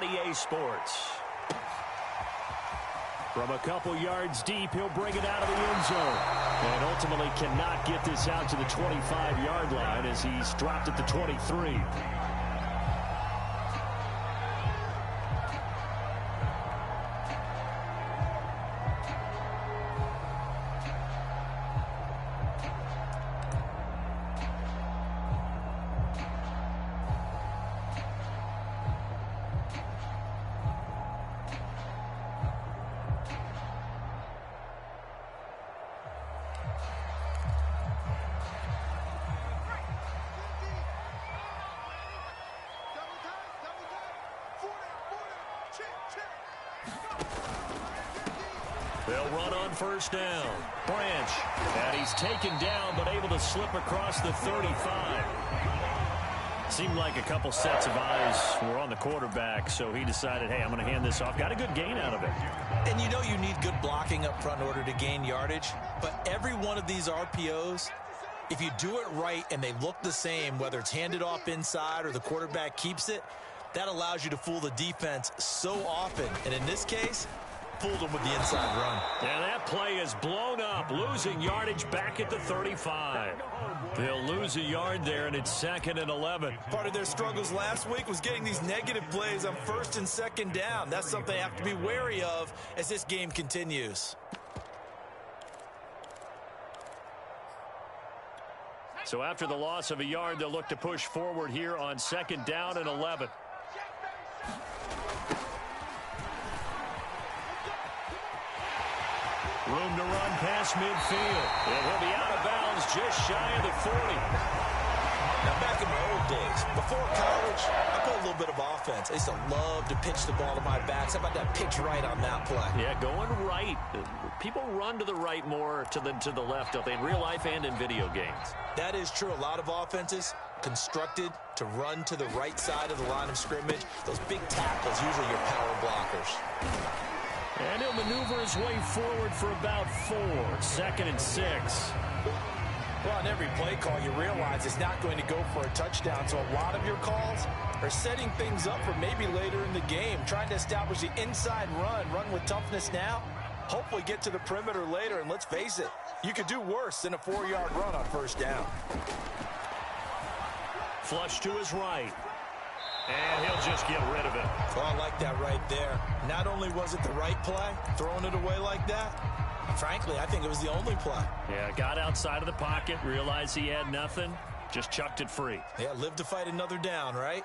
EA Sports. From a couple yards deep, he'll bring it out of the end zone. And ultimately cannot get this out to the 25-yard line as he's dropped at the 23. They'll run on first down. Branch. And he's taken down, but able to slip across the 35. Seemed like a couple sets of eyes were on the quarterback, so he decided, hey, I'm going to hand this off. Got a good gain out of it. And you know you need good blocking up front in order to gain yardage. But every one of these RPOs, if you do it right and they look the same, whether it's handed off inside or the quarterback keeps it, that allows you to fool the defense so often. And in this case, fooled them with the inside run. And that play is blown up, losing yardage back at the 35. They'll lose a yard there, and it's 2nd and 11. Part of their struggles last week was getting these negative plays on 1st and 2nd down. That's something they have to be wary of as this game continues. So after the loss of a yard, they'll look to push forward here on 2nd down and 11. Room to run past midfield. And he'll be out of bounds just shy of the 40. Now, back in my old days, before college, I played a little bit of offense. I used to love to pitch the ball to my backs. How about that pitch right on that play? Yeah, going right. People run to the right more than to the left, don't they, in real life and in video games? That is true. A lot of offenses constructed to run to the right side of the line of scrimmage. Those big tackles, usually your power blockers. And he'll maneuver his way forward for about 4. 2nd and 6. Well, on every play call, you realize it's not going to go for a touchdown. So a lot of your calls are setting things up for maybe later in the game, trying to establish the inside run with toughness now, hopefully get to the perimeter later. And let's face it, you could do worse than a 4-yard run on 1st down. Flush to his right. And he'll just get rid of it. Oh, I like that right there. Not only was it the right play, throwing it away like that, frankly, I think it was the only play. Yeah, got outside of the pocket, realized he had nothing, just chucked it free. Yeah, live to fight another down, right?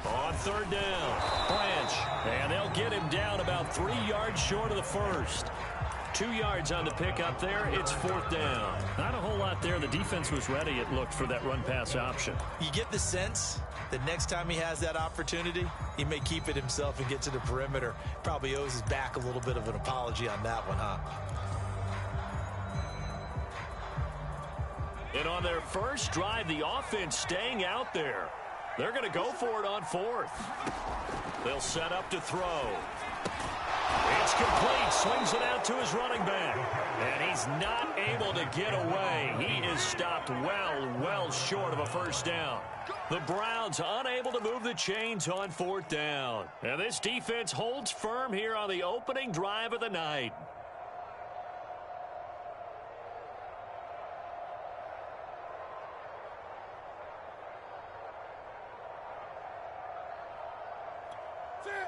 On 3rd down, Branch. And they'll get him down about 3 yards short of the 1st. 2 yards on the pickup there. It's 4th down. Not a whole lot there. The defense was ready, it looked, for that run-pass option. You get the sense that next time he has that opportunity, he may keep it himself and get to the perimeter. Probably owes his back a little bit of an apology on that one, huh? And on their first drive, the offense staying out there. They're going to go for it on 4th. They'll set up to throw. It's complete. Swings it out to his running back. And he's not able to get away. He is stopped well short of a 1st down. The Browns unable to move the chains on 4th down. And this defense holds firm here on the opening drive of the night.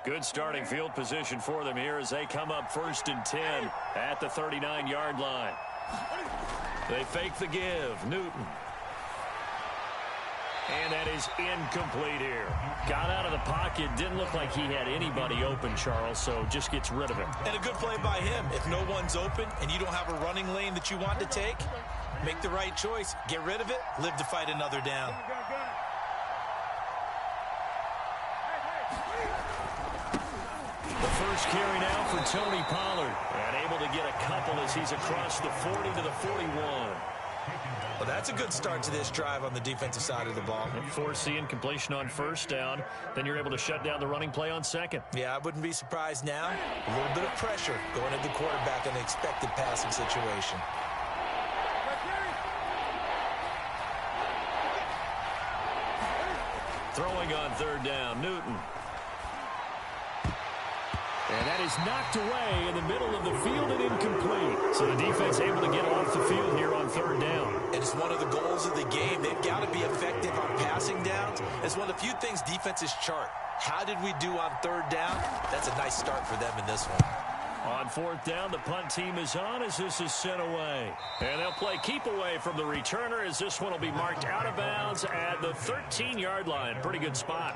Good starting field position for them here as they come up 1st and 10 at the 39-yard line. They fake the give. Newton. And that is incomplete here. Got out of the pocket. Didn't look like he had anybody open, Charles, so just gets rid of him. And a good play by him. If no one's open and you don't have a running lane that you want to take, make the right choice. Get rid of it. Live to fight another down. First carry now for Tony Pollard. And able to get a couple as he's across the 40 to the 41. Well, that's a good start to this drive on the defensive side of the ball. Foreseeing completion on 1st down. Then you're able to shut down the running play on 2nd. Yeah, I wouldn't be surprised now. A little bit of pressure going at the quarterback in the expected passing situation. Throwing on third down, Newton. And that is knocked away in the middle of the field and incomplete. So the defense able to get off the field here on third down. And it's one of the goals of the game. They've got to be effective on passing downs. It's one of the few things defenses chart. How did we do on third down? That's a nice start for them in this one. On fourth down, the punt team is on as this is sent away. And they'll play keep away from the returner as this one will be marked out of bounds at the 13-yard line. Pretty good spot.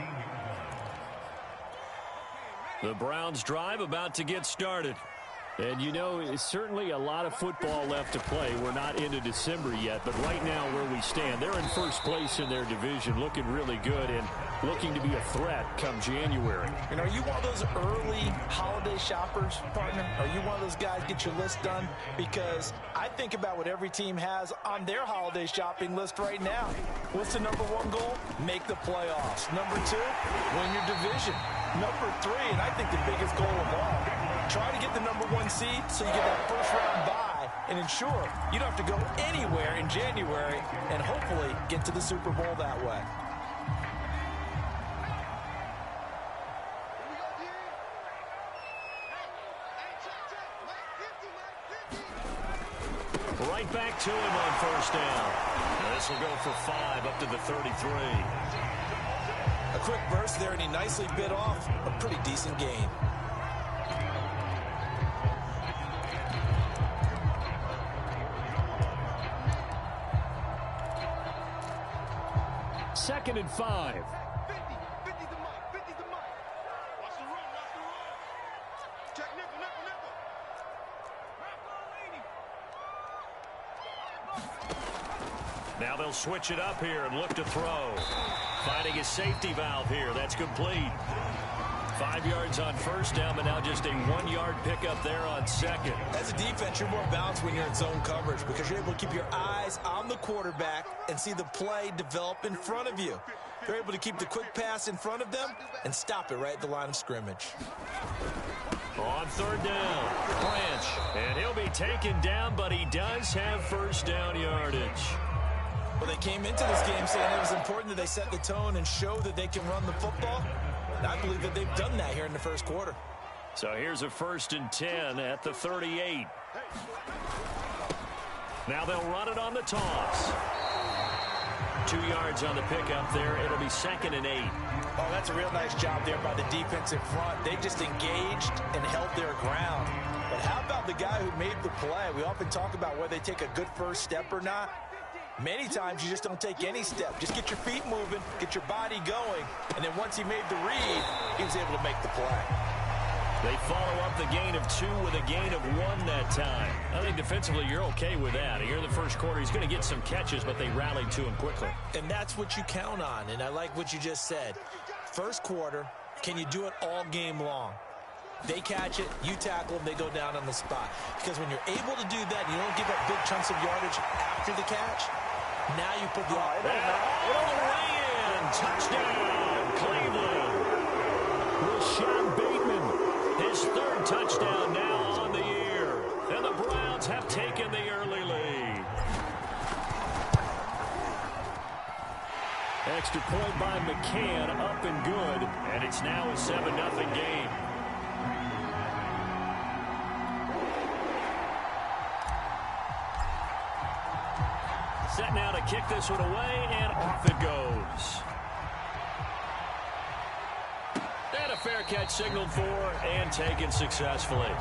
The Browns drive about to get started. And, you know, it's certainly a lot of football left to play. We're not into December yet, but right now where we stand, they're in first place in their division, looking really good and looking to be a threat come January. And are you one of those early holiday shoppers, partner? Are you one of those guys get your list done? Because I think about what every team has on their holiday shopping list right now. What's the number one goal? Make the playoffs. Number two, win your division. Number three, and I think the biggest goal of all, try to get the number one seed so you get that first round bye and ensure you don't have to go anywhere in January and hopefully get to the Super Bowl that way. Right back to him on first down. This will go for 5 up to the 33. A quick burst there, and he nicely bit off a pretty decent gain. Second and 5. Now they'll switch it up here and look to throw. Finding his safety valve here. That's complete. 5 yards on first down, but now just a 1-yard pickup there on second. As a defense, you're more balanced when you're in zone coverage because you're able to keep your eyes on the quarterback and see the play develop in front of you. You're able to keep the quick pass in front of them and stop it right at the line of scrimmage. On third down, Branch. And he'll be taken down, but he does have first down yardage. Well, they came into this game saying it was important that they set the tone and show that they can run the football. And I believe that they've done that here in the first quarter. So here's a 1st and 10 at the 38. Now they'll run it on the toss. 2 yards on the pickup there. It'll be 2nd and 8. Oh, that's a real nice job there by the defensive front. They just engaged and held their ground. But how about the guy who made the play? We often talk about whether they take a good first step or not. Many times you just don't take any step. Just get your feet moving, get your body going, and then once he made the read, he was able to make the play. They follow up the gain of 2 with a gain of 1 that time. I think defensively you're okay with that. Here in the first quarter, he's going to get some catches, but they rallied to him quickly. And that's what you count on, and I like what you just said. First quarter, can you do it all game long? They catch it, you tackle them, they go down on the spot. Because when you're able to do that, you don't give up big chunks of yardage after the catch. Now you put the all the way in. Touchdown, Cleveland. Rashad Bateman, his 3rd touchdown now on the year. And the Browns have taken the early lead. Extra point by McCann, up and good. And it's now a 7-0 game. Set now to kick this one away, and off it goes. And a fair catch signaled for and taken successfully.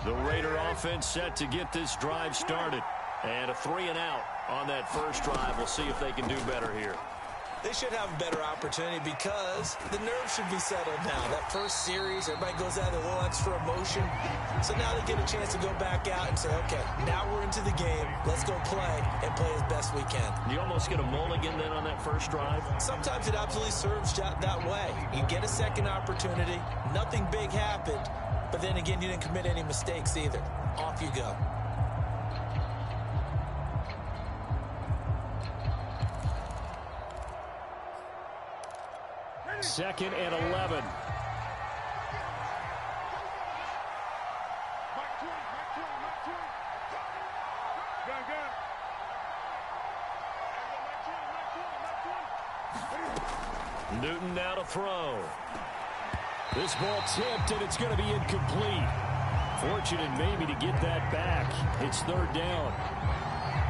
The Raider offense set to get this drive started. And a 3-and-out on that first drive. We'll see if they can do better here. They should have a better opportunity because the nerves should be settled now. That first series, everybody goes out with a little extra emotion. So now they get a chance to go back out and say, okay, now we're into the game. Let's go play and play as best we can. You almost get a mulligan then on that first drive? Sometimes it absolutely serves that way. You get a second opportunity. Nothing big happened. But then again, you didn't commit any mistakes either. Off you go. 2nd and 11. Newton now to throw. This ball tipped, and it's going to be incomplete. Fortunate maybe to get that back. It's 3rd down.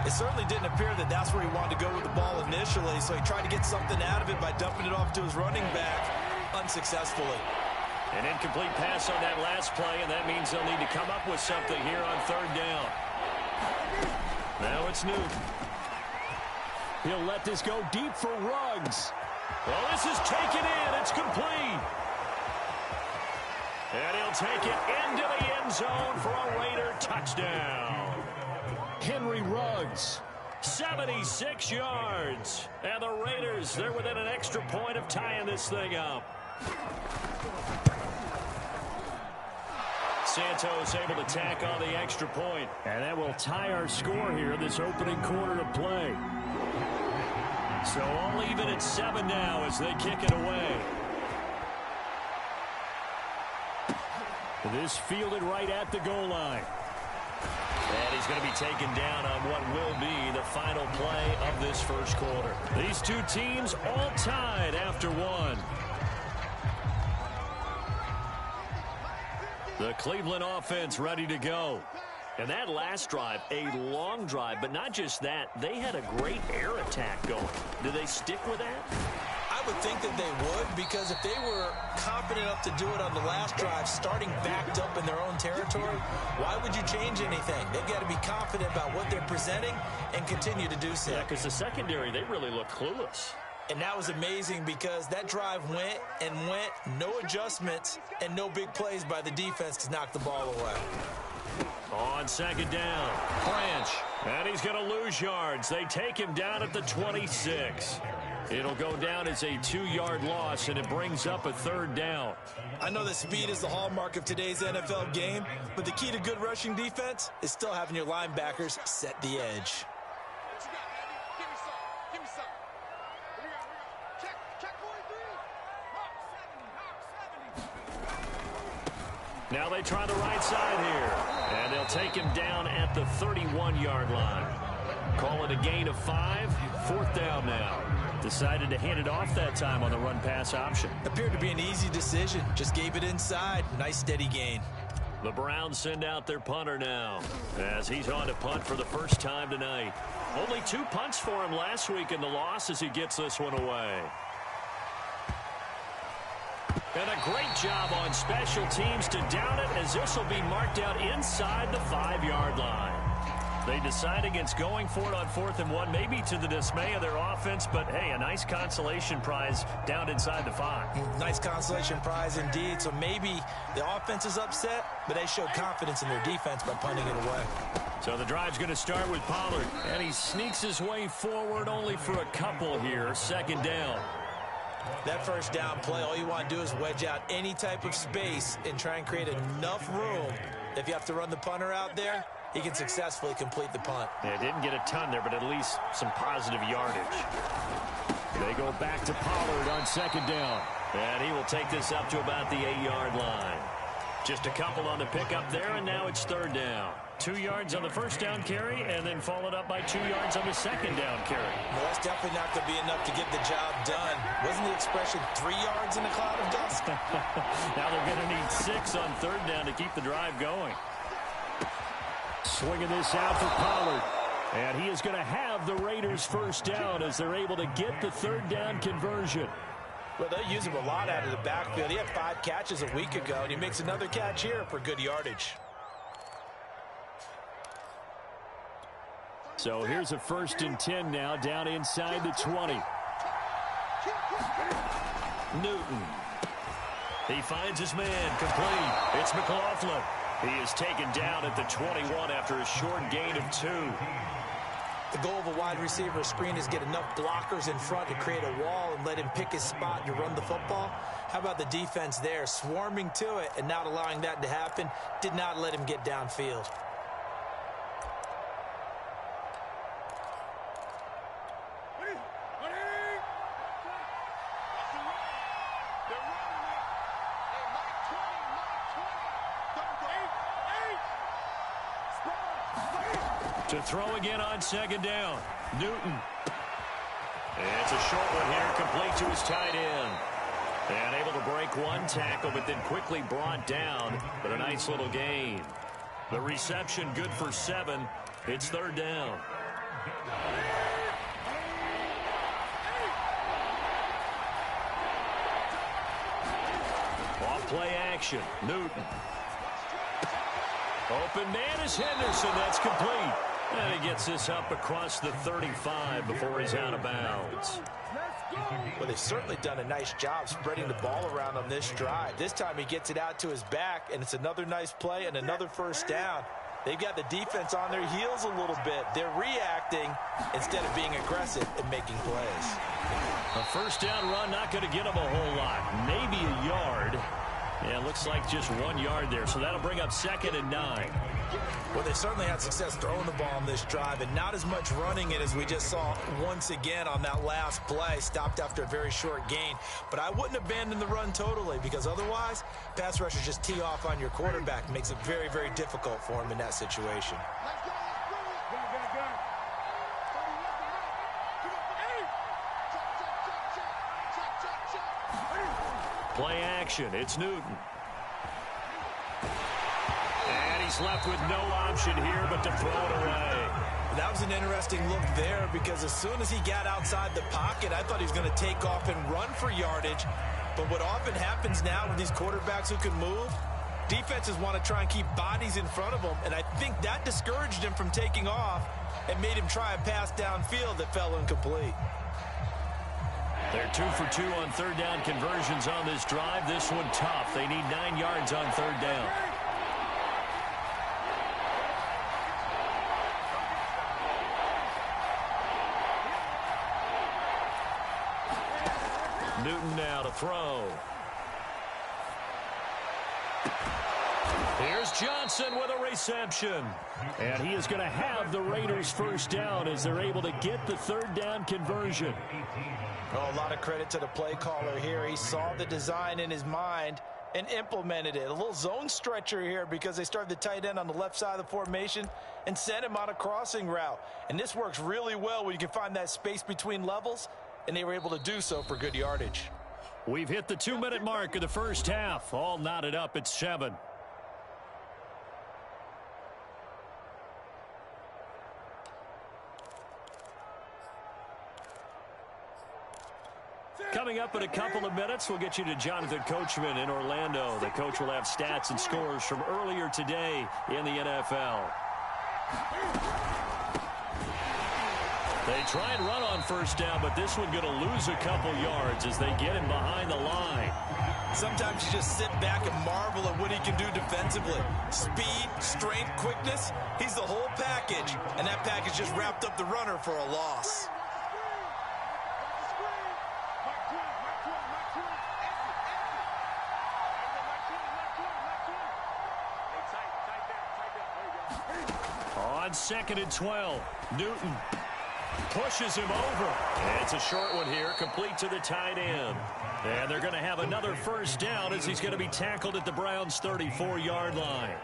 It certainly didn't appear that that's where he wanted to go with the ball initially, so he tried to get something out of it by dumping it off to his running back unsuccessfully. An incomplete pass on that last play, and that means they'll need to come up with something here on 3rd down. Now it's Newton. He'll let this go deep for Ruggs. Well, this is taken in. It's complete. And he'll take it into the end zone for a Raider touchdown. Henry Ruggs. 76 yards. And the Raiders, they're within an extra point of tying this thing up. Santos able to tack on the extra point. And that will tie our score here in this opening quarter of play. So all even at 7 now as they kick it away. This fielded right at the goal line. And he's going to be taken down on what will be the final play of this first quarter. These two teams all tied after 1. The Cleveland offense ready to go. And that last drive, a long drive, but not just that. They had a great air attack going. Do they stick with that? I would think that they would, because if they were confident enough to do it on the last drive, starting backed up in their own territory, why would you change anything? They've got to be confident about what they're presenting and continue to do so. Yeah, because the secondary, they really look clueless. And that was amazing because that drive went and went, no adjustments, and no big plays by the defense to knock the ball away. On 2nd down, Branch. And he's going to lose yards. They take him down at the 26. It'll go down as a 2-yard loss, and it brings up a 3rd down. I know that speed is the hallmark of today's NFL game, but the key to good rushing defense is still having your linebackers set the edge. Now they try the right side here, and they'll take him down at the 31-yard line. Call it a gain of 5, 4th down now. Decided to hand it off that time on the run-pass option. Appeared to be an easy decision. Just gave it inside. Nice steady gain. The Browns send out their punter now, as he's on to punt for the first time tonight. Only 2 punts for him last week in the loss as he gets this one away. And a great job on special teams to down it, as this will be marked out inside the 5-yard line. They decide against going for it on 4th and 1, maybe to the dismay of their offense, but hey, a nice consolation prize down inside the 5. Nice consolation prize indeed. So maybe the offense is upset, but they showed confidence in their defense by punting it away. So the drive's going to start with Pollard, and he sneaks his way forward only for a couple here. 2nd down. That first down play, all you want to do is wedge out any type of space and try and create enough room. If you have to run the punter out there, he can successfully complete the punt. Yeah, didn't get a ton there, but at least some positive yardage. They go back to Pollard on 2nd down. And he will take this up to about the 8-yard line. Just a couple on the pickup there, and now it's 3rd down. 2 yards on the first down carry, and then followed up by 2 yards on the 2nd down carry. Well, that's definitely not going to be enough to get the job done. Wasn't the expression 3 yards in a cloud of dust? Now they're going to need 6 on 3rd down to keep the drive going. Swinging this out for Pollard. And he is going to have the Raiders' first down as they're able to get the 3rd down conversion. Well, they'll use him a lot out of the backfield. He had 5 catches a week ago, and he makes another catch here for good yardage. So here's a 1st and 10 now, down inside the 20. Newton. He finds his man, complete. It's McLaughlin. He is taken down at the 21 after a short gain of 2. The goal of a wide receiver screen is get enough blockers in front to create a wall and let him pick his spot to run the football. How about the defense there, swarming to it and not allowing that to happen? Did not let him get downfield. To throw again on second down. Newton. It's a short one here, complete to his tight end. And able to break one tackle, but then quickly brought down. But a nice little gain. The reception good for 7. It's third down. Off play action. Newton. Open man is Henderson. That's complete. And he gets this up across the 35 before he's out of bounds. Well, they've certainly done a nice job spreading the ball around on this drive. This time he gets it out to his back, and it's another nice play and another first down. They've got the defense on their heels a little bit. They're reacting instead of being aggressive and making plays. A first down run, not going to get them a whole lot. Maybe a yard. Yeah, looks like just 1 yard there, so that'll bring up 2nd and 9. Well, they certainly had success throwing the ball on this drive, and not as much running it as we just saw once again on that last play. Stopped after a very short gain. But I wouldn't abandon the run totally, because otherwise, pass rushers just tee off on your quarterback. It makes it very, very difficult for him in that situation. Play action. It's Newton. And he's left with no option here but to throw it away. That was an interesting look there, because as soon as he got outside the pocket, I thought he was going to take off and run for yardage. But what often happens now with these quarterbacks who can move, defenses want to try and keep bodies in front of them, and I think that discouraged him from taking off and made him try a pass downfield that fell incomplete. They're 2 for 2 on third down conversions on this drive. This one tough. They need 9 yards on third down. Newton now to throw. Here's Johnson with a reception. And he is going to have the Raiders first down as they're able to get the third down conversion. Oh, a lot of credit to the play caller here. He saw the design in his mind and implemented it. A little zone stretcher here, because they started the tight end on the left side of the formation and sent him on a crossing route. And this works really well when you can find that space between levels, and they were able to do so for good yardage. We've hit the 2-minute mark of the first half. All knotted up at 7. Coming up in a couple of minutes, we'll get you to Jonathan Coachman in Orlando. The coach will have stats and scores from earlier today in the NFL. They try and run on first down, but this one going to lose a couple yards as they get him behind the line. Sometimes you just sit back and marvel at what he can do defensively. Speed, strength, quickness, he's the whole package. And that package just wrapped up the runner for a loss. On 2nd and 12, Newton pushes him over. It's a short one here, complete to the tight end. And they're going to have another first down as he's going to be tackled at the Browns' 34-yard line.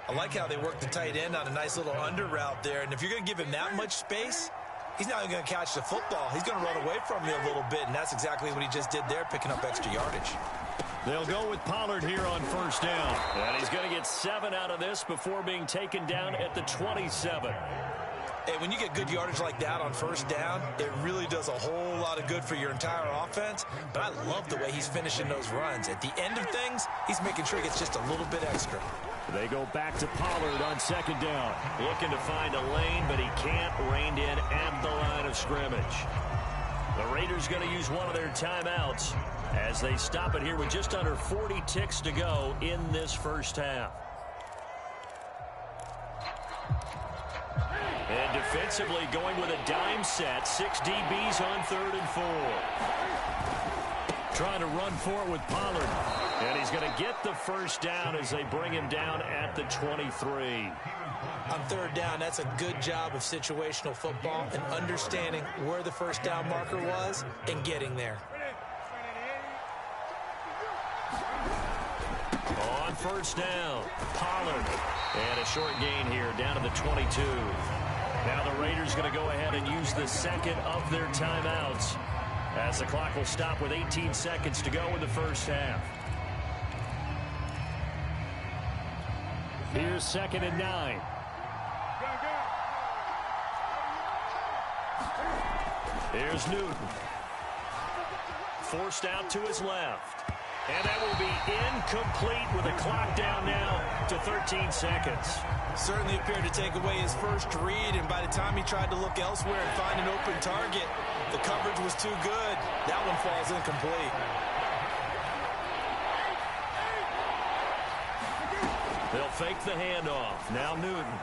I like how they work the tight end on a nice little under route there. And if you're going to give him that much space, he's not even going to catch the football. He's going to run away from you a little bit, and that's exactly what he just did there, picking up extra yardage. They'll go with Pollard here on first down. And he's going to get 7 out of this before being taken down at the 27. Hey, when you get good yardage like that on first down, it really does a whole lot of good for your entire offense. But I love the way he's finishing those runs. At the end of things, he's making sure he gets just a little bit extra. They go back to Pollard on second down. Looking to find a lane, but he can't. Reined in at the line of scrimmage. The Raiders going to use one of their timeouts as they stop it here with just under 40 ticks to go in this first half. And defensively going with a dime set. 6 DBs on 3rd and 4. Trying to run for it with Pollard. And he's going to get the first down as they bring him down at the 23. On 3rd down, that's a good job of situational football and understanding where the first down marker was and getting there. On first down, Pollard. And a short gain here down to the 22. Now the Raiders going to go ahead and use the second of their timeouts, as the clock will stop with 18 seconds to go in the first half. Here's 2nd and 9. Here's Newton. Forced out to his left. And that will be incomplete with a clock down now to 13 seconds. Certainly appeared to take away his first read, and by the time he tried to look elsewhere and find an open target, the coverage was too good. That one falls incomplete. They'll fake the handoff. Now Newton.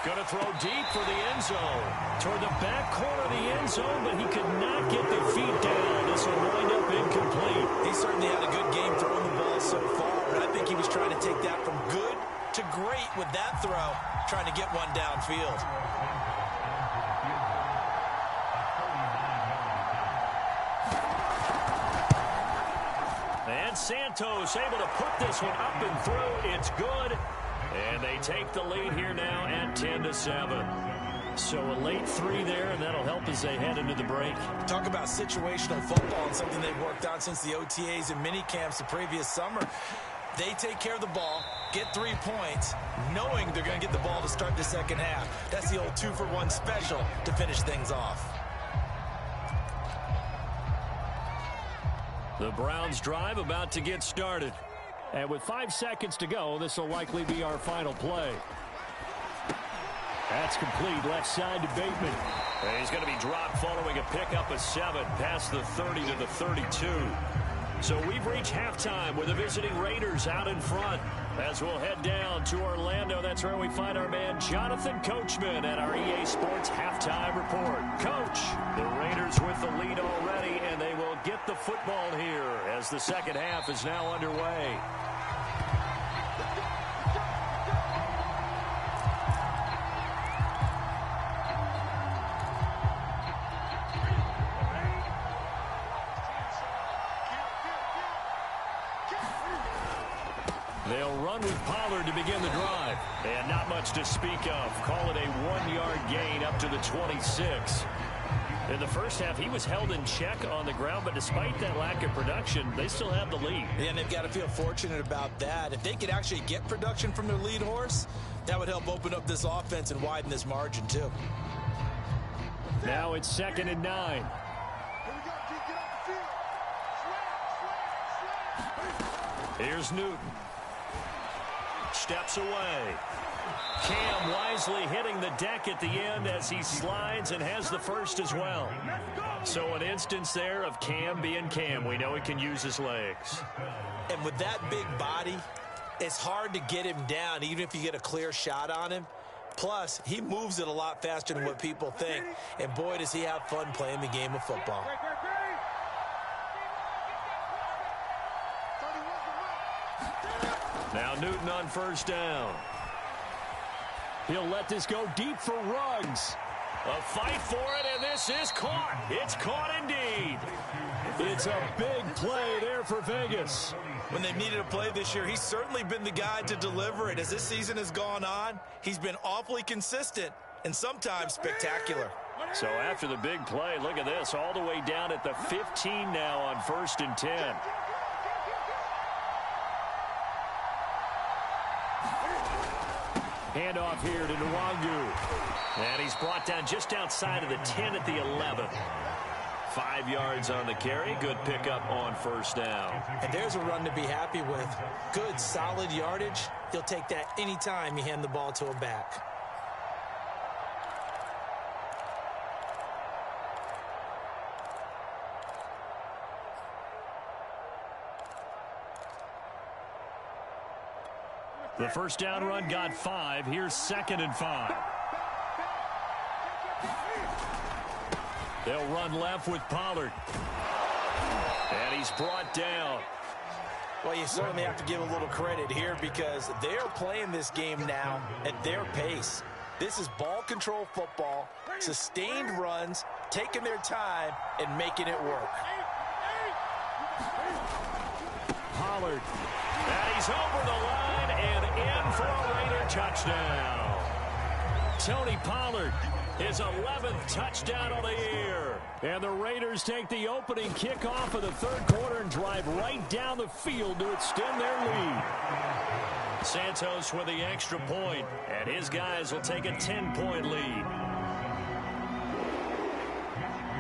Going to throw deep for the end zone. Toward the back corner of the end zone, but he could not get the feet down. This will wind up incomplete. He certainly had a good game throwing the ball so far, but I think he was trying to take that from good to great with that throw, trying to get one downfield. And Santos able to put this one up and through. It's good. And they take the lead here now at 10-7. So a late 3 there, and that'll help as they head into the break. Talk about situational football and something they've worked on since the OTAs and mini camps the previous summer. They take care of the ball, get 3 points, knowing they're going to get the ball to start the second half. That's the old 2-for-1 special to finish things off. The Browns drive about to get started. And with 5 seconds to go, this will likely be our final play. That's complete, left side to Bateman. And he's going to be dropped following a pickup of 7 past the 30 to the 32. So we've reached halftime with the visiting Raiders out in front. As we'll head down to Orlando, that's where we find our man Jonathan Coachman at our EA Sports Halftime Report. Coach, the Raiders with the lead already, and they will get the football here as the second half is now underway. They'll run with Pollard to begin the drive. And not much to speak of. Call it a 1-yard gain up to the 26. In the first half, he was held in check on the ground, but despite that lack of production, they still have the lead. Yeah, and they've got to feel fortunate about that. If they could actually get production from their lead horse, that would help open up this offense and widen this margin, too. Now it's 2nd and 9. Here's Newton. Steps away. Cam wisely hitting the deck at the end as he slides and has the first as well. So an instance there of Cam being Cam. We know he can use his legs. And with that big body, it's hard to get him down, even if you get a clear shot on him. Plus, he moves it a lot faster than what people think. And boy, does he have fun playing the game of football. Now Newton on first down. He'll let this go deep for Ruggs. A fight for it, and this is caught. It's caught indeed. It's a big play there for Vegas. When they've needed a play this year, he's certainly been the guy to deliver it. As this season has gone on, he's been awfully consistent and sometimes spectacular. So after the big play, look at this, all the way down at the 15 now on 1st and 10. Handoff here to Nwangu. And he's brought down just outside of the 10 at the 11. 5 yards on the carry. Good pickup on first down. And there's a run to be happy with. Good, solid yardage. He'll take that anytime you hand the ball to a back. The first down run got 5. Here's 2nd and 5. They'll run left with Pollard. And he's brought down. Well, you certainly have to give a little credit here because they're playing this game now at their pace. This is ball control football, sustained runs, taking their time, and making it work. Pollard. And he's over the line and in for a Raider touchdown. Tony Pollard, his 11th touchdown of the year. And the Raiders take the opening kickoff of the third quarter and drive right down the field to extend their lead. Santos with the extra point, and his guys will take a 10-point lead.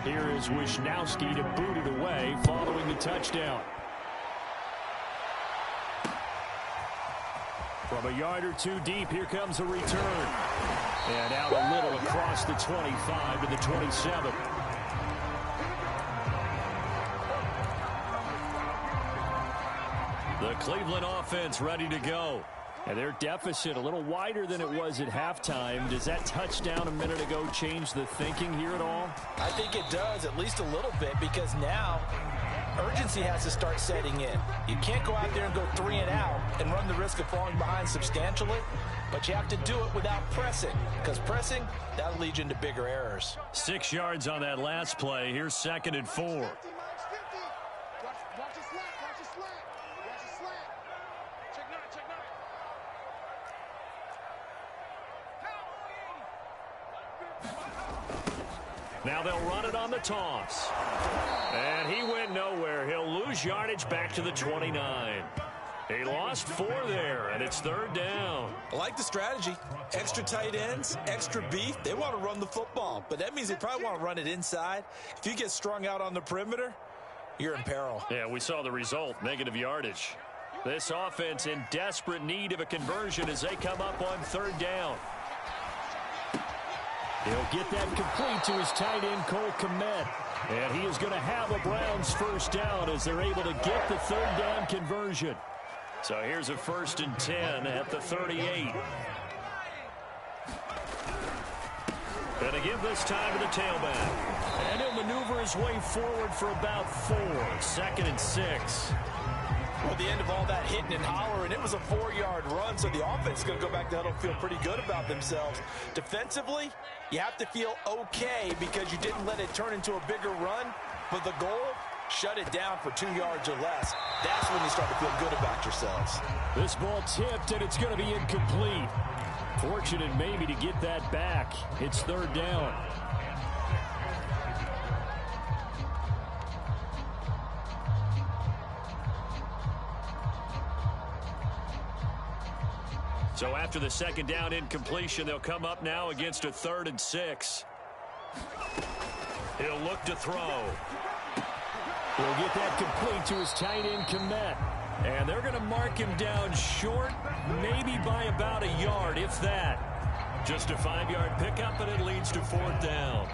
Here is Wisnowski to boot it away following the touchdown. From a yard or two deep, here comes a return. And out a little across the 25 to the 27. The Cleveland offense ready to go. And their deficit a little wider than it was at halftime. Does that touchdown a minute ago change the thinking here at all? I think it does, at least a little bit, because now urgency has to start setting in. You can't go out there and go 3 and out and run the risk of falling behind substantially, but you have to do it without pressing, because pressing, that'll lead you into bigger errors. 6 yards on that last play. Here's 2nd and 4. Now they'll run it on the toss. And he went nowhere. He'll lose yardage back to the 29. He lost 4 there, and it's 3rd down. I like the strategy. Extra tight ends, extra beef. They want to run the football, but that means they probably want to run it inside. If you get strung out on the perimeter, you're in peril. Yeah, we saw the result, negative yardage. This offense in desperate need of a conversion as they come up on 3rd down. He'll get that complete to his tight end, Cole Kmet. And he is going to have a Browns first down as they're able to get the 3rd down conversion. So here's a 1st and 10 at the 38. Going to give this time to the tailback. And he'll maneuver his way forward for about 4. 2nd and 6. Well, the end of all that hitting and hollering, it was a 4-yard run, so the offense is going to go back to huddle, feel pretty good about themselves. Defensively, you have to feel okay because you didn't let it turn into a bigger run, but the goal, shut it down for 2 yards or less. That's when you start to feel good about yourselves. This ball tipped, and it's going to be incomplete. Fortunate maybe to get that back. It's 3rd down. So after the 2nd down incompletion, they'll come up now against a 3rd and 6. He'll look to throw. He'll get that complete to his tight end, Kmet. And they're going to mark him down short, maybe by about a yard, if that. Just a 5-yard pickup, and it leads to 4th down.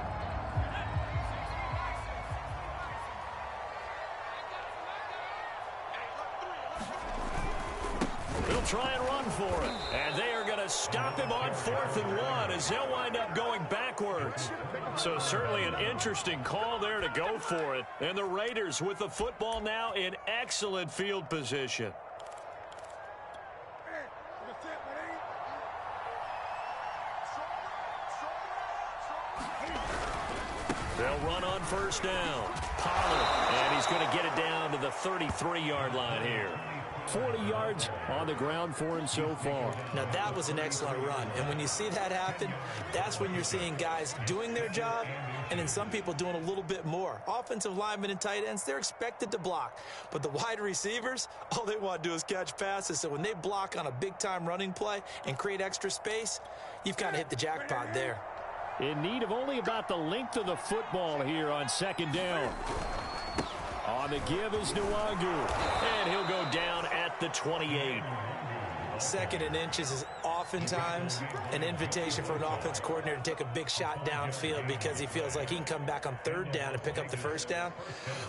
They'll try and run for it. And they are going to stop him on 4th and 1 as they'll wind up going backwards. So certainly an interesting call there to go for it. And the Raiders with the football now in excellent field position. They'll run on 1st down. Pollard, and he's going to get it down to the 33-yard line here. 40 yards on the ground for him so far. Now, that was an excellent run. And when you see that happen, that's when you're seeing guys doing their job and then some people doing a little bit more. Offensive linemen and tight ends, they're expected to block. But the wide receivers, all they want to do is catch passes. So when they block on a big-time running play and create extra space, you've kind of hit the jackpot there. In need of only about the length of the football here on 2nd down. On the give is Nwangu. And he'll go down at the 28. 2nd and inches is oftentimes an invitation for an offense coordinator to take a big shot downfield because he feels like he can come back on 3rd down and pick up the 1st down.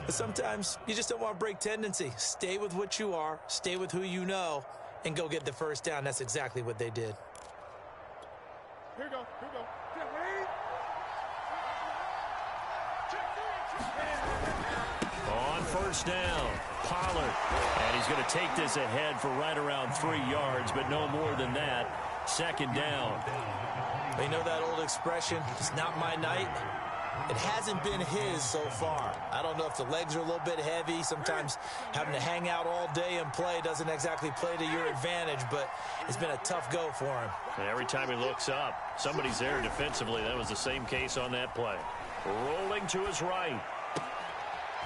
But sometimes you just don't want to break tendency. Stay with what you are, stay with who you know, and go get the 1st down. That's exactly what they did. Here we go. On 1st down, Pollard. And he's going to take this ahead for right around 3 yards, but no more than that. 2nd down. You know that old expression, it's not my night? It hasn't been his so far. I don't know if the legs are a little bit heavy. Sometimes having to hang out all day and play doesn't exactly play to your advantage, but it's been a tough go for him. And every time he looks up, somebody's there defensively. That was the same case on that play. Rolling to his right.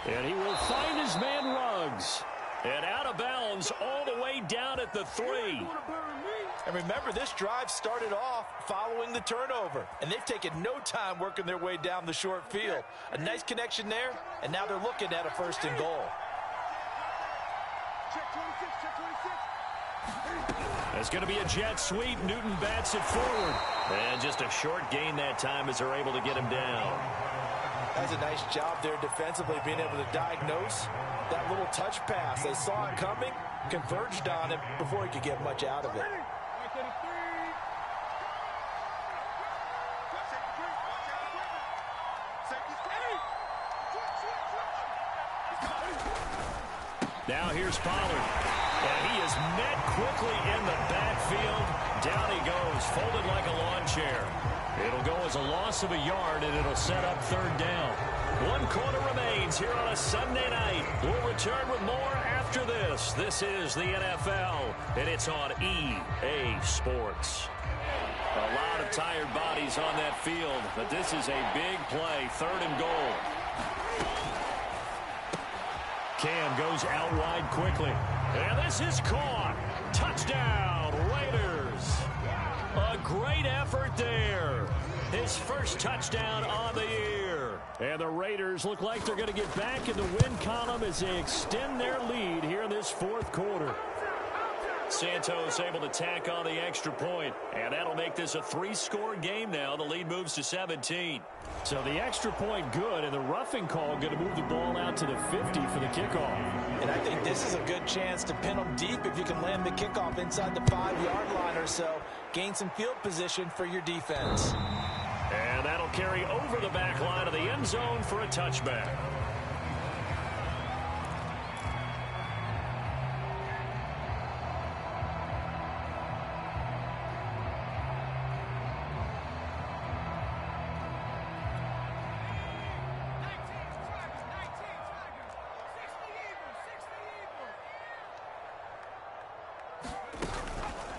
And he will find his man Ruggs. And out of bounds all the way down at the 3. And remember, this drive started off following the turnover, and they've taken no time working their way down the short field. A nice connection there, and now they're looking at a 1st and goal. It's going to be a jet sweep. Newton bats it forward. And just a short gain that time as they're able to get him down. That's a nice job there defensively, being able to diagnose that little touch pass. They saw it coming, converged on it before he could get much out of it. Now here's Pollard. And he is met quickly in the backfield. Down he goes, folded like a lawn chair. It'll go as a loss of a yard, and it'll set up 3rd down. 1 quarter remains here on a Sunday night. We'll return with more after this. This is the NFL, and it's on EA Sports. A lot of tired bodies on that field, but this is a big play. 3rd and goal. Cam goes out wide quickly. And this is caught. Touchdown, Raiders. A great effort there. His first touchdown on the year. And the Raiders look like they're going to get back in the win column as they extend their lead here in this 4th quarter. Santos able to tack on the extra point, and that'll make this a 3-score game now. The lead moves to 17. So the extra point good, and the roughing call going to move the ball out to the 50 for the kickoff. And I think this is a good chance to pin them deep if you can land the kickoff inside the 5-yard line or so. Gain some field position for your defense. And that'll carry over the back line of the end zone for a touchback.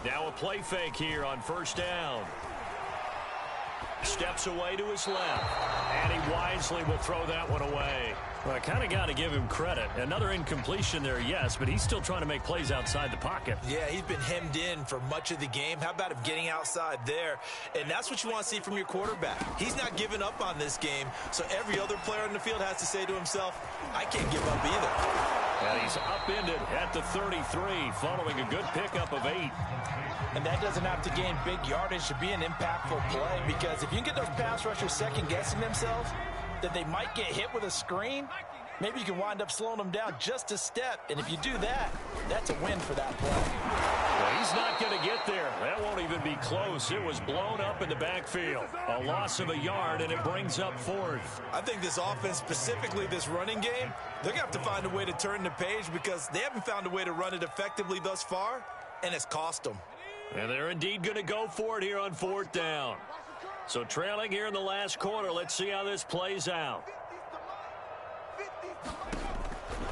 Now a play fake here on 1st down. Steps away to his left. And he wisely will throw that one away. Well, I kind of got to give him credit. Another incompletion there, yes, but he's still trying to make plays outside the pocket. Yeah, he's been hemmed in for much of the game. How about him getting outside there? And that's what you want to see from your quarterback. He's not giving up on this game, so every other player on the field has to say to himself, I can't give up either. And he's upended at the 33 following a good pickup of 8. And that doesn't have to gain big yardage to be an impactful play, because if you can get those pass rushers second-guessing themselves, that they might get hit with a screen, maybe you can wind up slowing them down just a step. And if you do that, that's a win for that play. Well, he's not going to get there. That won't even be close. It was blown up in the backfield. A loss of a yard, and it brings up 4th. I think this offense, specifically this running game, they're going to have to find a way to turn the page because they haven't found a way to run it effectively thus far, and it's cost them. And they're indeed going to go for it here on 4th down. So trailing here in the last quarter, let's see how this plays out.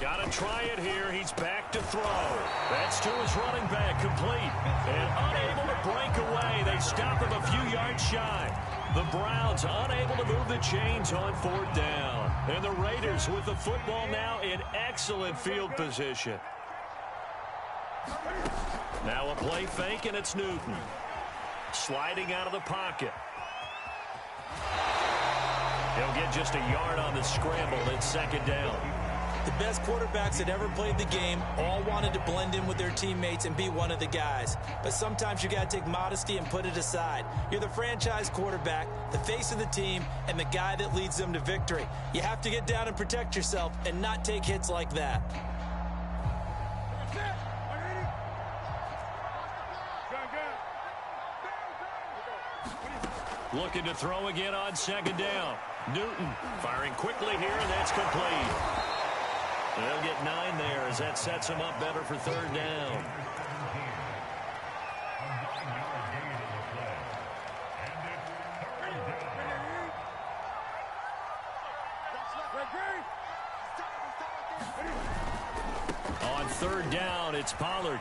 Got to try it here. He's back to throw. That's to his running back, complete. And unable to break away. They stop him a few yards shy. The Browns unable to move the chains on 4th down. And the Raiders with the football now in excellent field position. Now a play fake, and it's Newton. Sliding out of the pocket. He'll get just a yard on the scramble. It's 2nd down. The best quarterbacks that ever played the game all wanted to blend in with their teammates and be one of the guys. But sometimes you got to take modesty and put it aside. You're the franchise quarterback, the face of the team, and the guy that leads them to victory. You have to get down and protect yourself and not take hits like that. Looking to throw again on 2nd down. Newton firing quickly here, and that's complete. They'll get 9 there as that sets him up better for 3rd down. On third down, it's Pollard.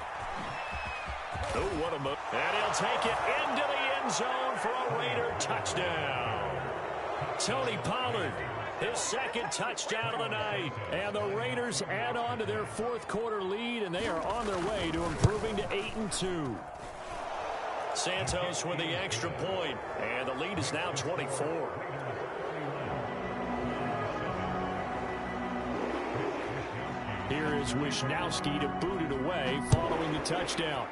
Oh, what a move. And he'll take it into the end zone for a Raider touchdown. Tony Pollard, his second touchdown of the night. And the Raiders add on to their fourth quarter lead, and they are on their way to improving to 8-2. Santos with the extra point, and the lead is now 24. Here is Wisnowski to boot it away following the touchdown.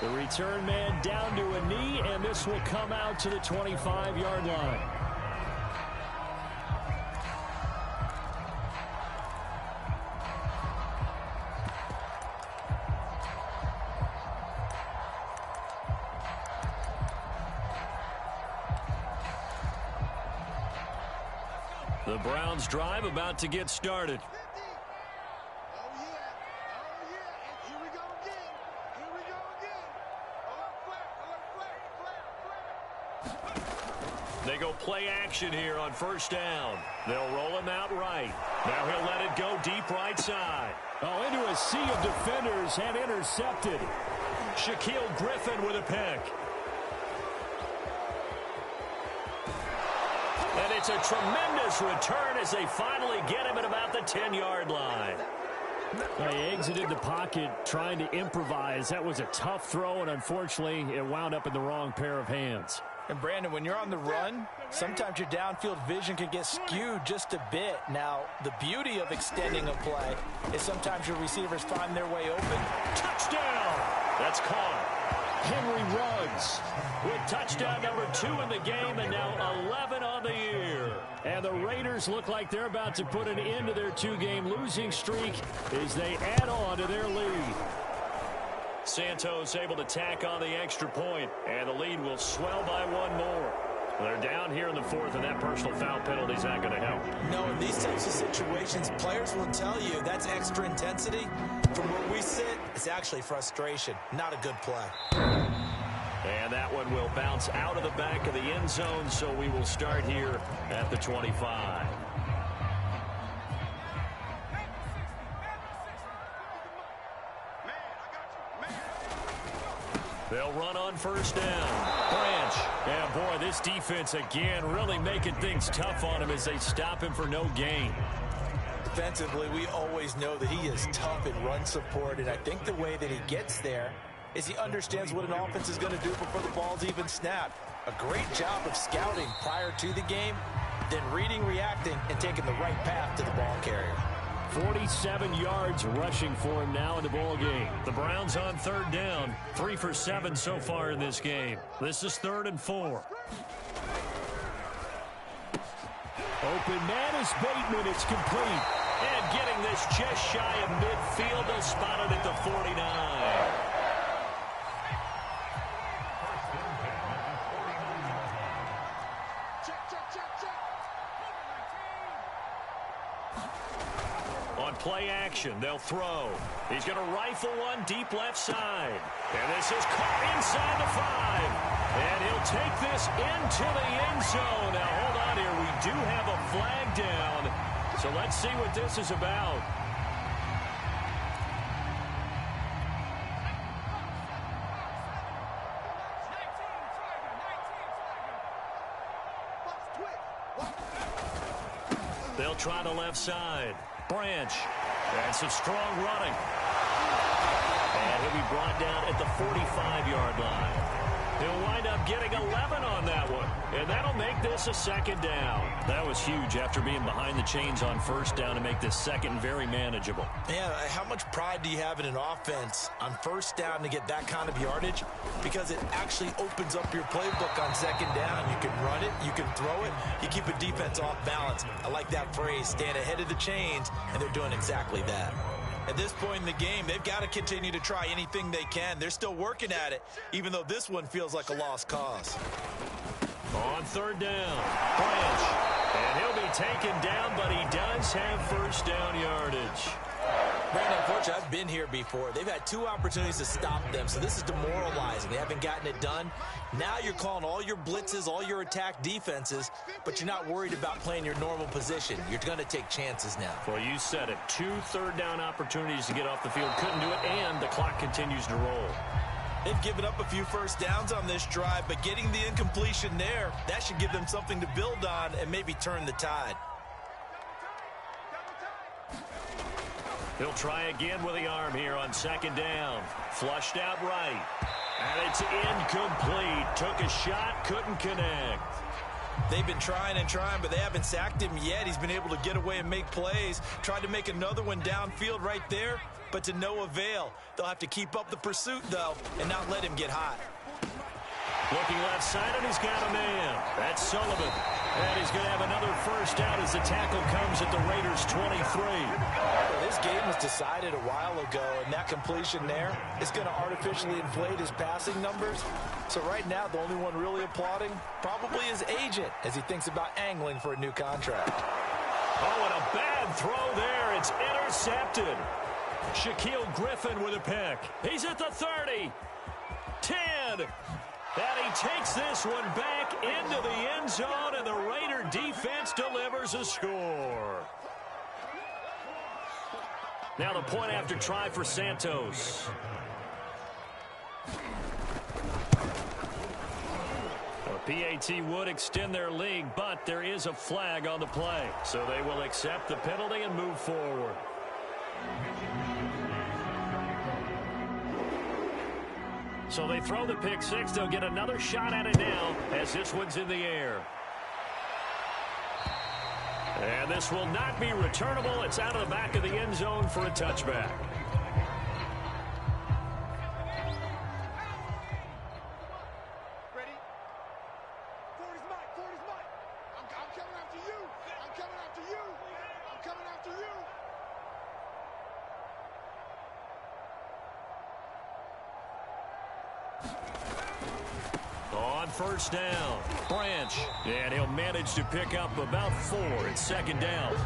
The return man down to a knee, and this will come out to the 25-yard line. The Browns drive about to get started. They go play action here on first down. They'll roll him out right. Now he'll let it go deep right side. Oh, into a sea of defenders and intercepted. Shaquille Griffin with a pick. And it's a tremendous return as they finally get him at about the 10-yard line. They exited the pocket trying to improvise. That was a tough throw, and unfortunately, it wound up in the wrong pair of hands. And, Brandon, when you're on the run, sometimes your downfield vision can get skewed just a bit. Now, the beauty of extending a play is sometimes your receivers find their way open. Touchdown! That's caught. Henry Ruggs with touchdown number 2 in the game, and now 11 on the year. And the Raiders look like they're about to put an end to their 2-game losing streak as they add on to their lead. Santos able to tack on the extra point, and the lead will swell by 1 more. They're down here in the fourth, and that personal foul penalty is not going to help. No, in these types of situations, players will tell you that's extra intensity. From where we sit, it's actually frustration, not a good play. And that one will bounce out of the back of the end zone, so we will start here at the 25. They'll run on first down. Branch. Yeah, boy, this defense again really making things tough on him as they stop him for no gain. Defensively, we always know that he is tough in run support, and I think the way that he gets there is he understands what an offense is going to do before the ball's even snapped. A great job of scouting prior to the game, then reading, reacting, and taking the right path to the ball carrier. 47 yards rushing for him now in the ball game. The Browns on third down, 3 for 7 so far in this game. This is 3rd and 4. Open man is Bateman. It's complete. And getting this just shy of midfield. They'll spot it at the 49. On play action, they'll throw. He's going to rifle one deep left side. And this is caught inside the 5. And he'll take this into the end zone. Now, hold on here. We do have a flag down. So let's see what this is about. They'll try the left side. Branch. And some strong running. And he'll be brought down at the 45-yard line. He'll wind up getting 11 on that one. And that'll make this a 2nd down. That was huge after being behind the chains on first down to make this second very manageable. Yeah, how much pride do you have in an offense on first down to get that kind of yardage? Because it actually opens up your playbook on 2nd down. You can run it, you can throw it, you keep a defense off balance. I like that phrase, stand ahead of the chains, and they're doing exactly that. At this point in the game, they've got to continue to try anything they can. They're still working at it, even though this one feels like a lost cause. On third down, Branch. And he'll be taken down, but he does have first down yardage. Brandon, unfortunately, I've been here before. They've had 2 opportunities to stop them, so this is demoralizing. They haven't gotten it done. Now you're calling all your blitzes, all your attack defenses, but you're not worried about playing your normal position. You're going to take chances now. Well, you said it. 2 third-down opportunities to get off the field. Couldn't do it, and the clock continues to roll. They've given up a few first downs on this drive, but getting the incompletion there, that should give them something to build on and maybe turn the tide. He'll try again with the arm here on second down. Flushed out right. And it's incomplete. Took a shot, couldn't connect. They've been trying and trying, but they haven't sacked him yet. He's been able to get away and make plays. Tried to make another one downfield right there, but to no avail. They'll have to keep up the pursuit, though, and not let him get hot. Looking left side, and he's got a man. That's Sullivan. And he's going to have another first down as the tackle comes at the Raiders' 23. Well, this game was decided a while ago, and that completion there is going to artificially inflate his passing numbers. So right now, the only one really applauding probably his agent as he thinks about angling for a new contract. Oh, and a bad throw there. It's intercepted. Shaquille Griffin with a pick. He's at the 30. 10. And he takes this one back into the end zone, and the Raider defense delivers a score. Now the point after try for Santos. The PAT would extend their lead, but there is a flag on the play. So they will accept the penalty and move forward. So they throw the pick six. They'll get another shot at it now as this one's in the air. And this will not be returnable. It's out of the back of the end zone for a touchback. Ready? Forward is Mike. Forward is Mike. I'm coming after you. I'm coming after you. I'm coming after you. On first down, Branch. And he'll manage to pick up about 4 at second down.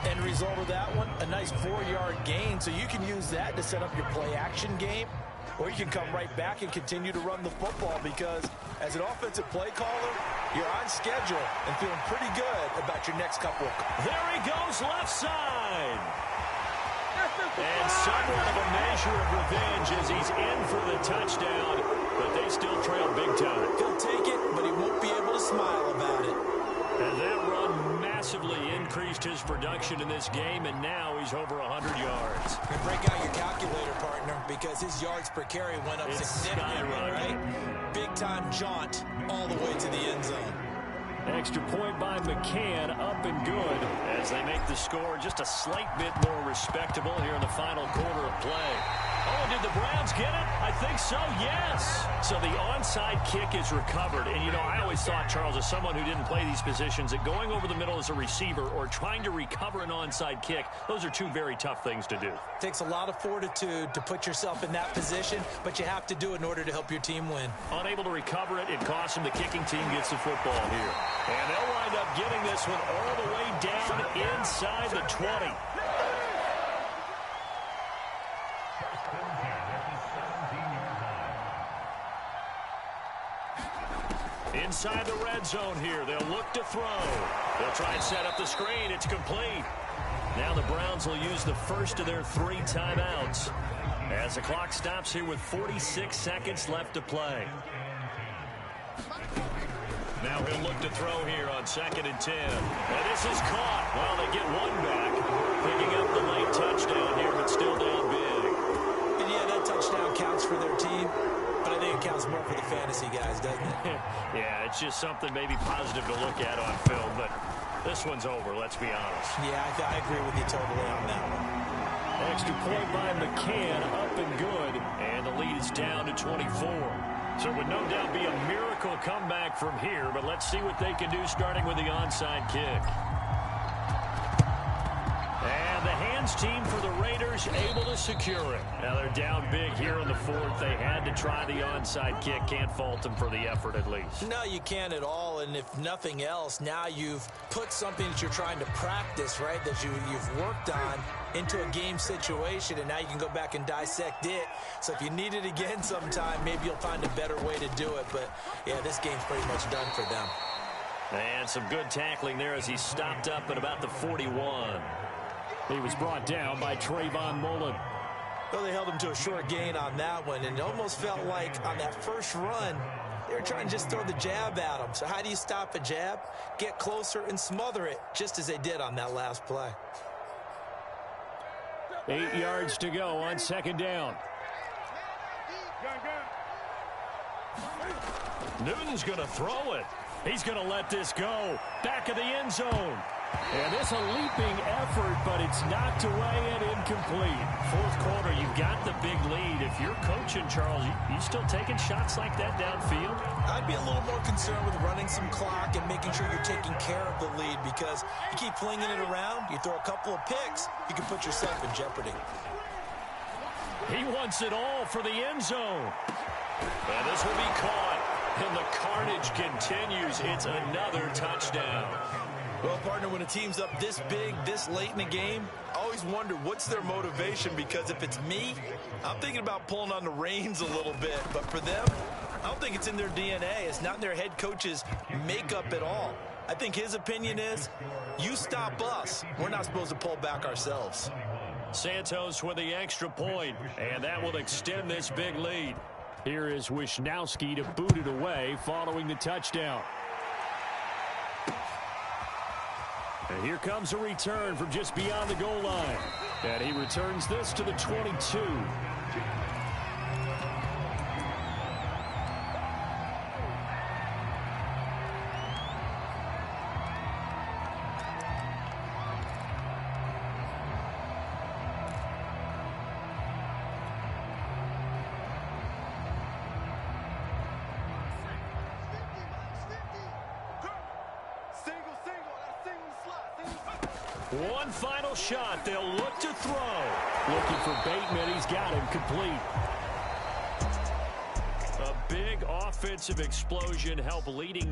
End result of that one, a nice 4-yard gain. So you can use that to set up your play-action game, or you can come right back and continue to run the football because as an offensive play caller, you're on schedule and feeling pretty good about your next couple. There he goes left side. And somewhat of a measure of revenge as he's in for the touchdown, but they still trail big time. He'll take it, but he won't be able to smile about it. And that run massively increased his production in this game, and now he's over 100 yards. And break out your calculator, partner, because his yards per carry went up significantly, right? Big-time jaunt all the way to the end zone. Extra point by McCann, up and good, as they make the score just a slight bit more respectable here in the final quarter of play. Oh, did the Browns get it? I think so, yes. So the onside kick is recovered. And, you know, I always thought, Charles, as someone who didn't play these positions, that going over the middle as a receiver or trying to recover an onside kick, those are 2 very tough things to do. Takes a lot of fortitude to put yourself in that position, but you have to do it in order to help your team win. Unable to recover it, it costs them. The kicking team gets the football here. And they'll wind up getting this one all the way down inside the 20. Inside the red zone here. They'll look to throw. They'll try and set up the screen. It's complete. Now the Browns will use the first of their 3 timeouts as the clock stops here with 46 seconds left to play. Now he'll look to throw here on 2nd and 10. And this is caught. Well, they get one back. Picking up the late touchdown here, but still down big. And yeah, that touchdown counts for their team. But I think it counts more for the fantasy guys, doesn't it? Yeah, it's just something maybe positive to look at on film, but this one's over, let's be honest. Yeah, I agree with you totally on that one. Extra point by McCann, up and good, and the lead is down to 24. So it would no doubt be a miracle comeback from here, but let's see what they can do starting with the onside kick. And the hand Defense team for the Raiders able to secure it. Now they're down big here in the fourth. They had to try the onside kick. Can't fault them for the effort at least. No, you can't at all. And if nothing else, now you've put something that you're trying to practice, right, that you've worked on into a game situation, and now you can go back and dissect it. So if you need it again sometime, maybe you'll find a better way to do it. But, yeah, this game's pretty much done for them. And some good tackling there as he stopped up at about the 41. He was brought down by Trayvon Mullen. Well, they held him to a short gain on that one, and it almost felt like on that first run, they were trying to just throw the jab at him. So how do you stop a jab? Get closer and smother it, just as they did on that last play. 8 yards to go on second down. Newton's going to throw it. He's going to let this go. Back of the end zone. And this a leaping effort, but it's knocked away and incomplete. Fourth quarter, you've got the big lead. If you're coaching, Charles, you still taking shots like that downfield? I'd be a little more concerned with running some clock and making sure you're taking care of the lead, because you keep flinging it around, you throw a couple of picks, you can put yourself in jeopardy. He wants it all for the end zone. And this will be caught. And the carnage continues. It's another touchdown. Well, partner, when a team's up this big, this late in the game, I always wonder what's their motivation, because if it's me, I'm thinking about pulling on the reins a little bit. But for them, I don't think it's in their DNA. It's not in their head coach's makeup at all. I think his opinion is, you stop us, we're not supposed to pull back ourselves. Santos with the extra point, and that will extend this big lead. Here is Wisnowski to boot it away following the touchdown. And here comes a return from just beyond the goal line. And he returns this to the 22. One final shot. They'll look to throw. Looking for Bateman. He's got him complete. A big offensive explosion help leading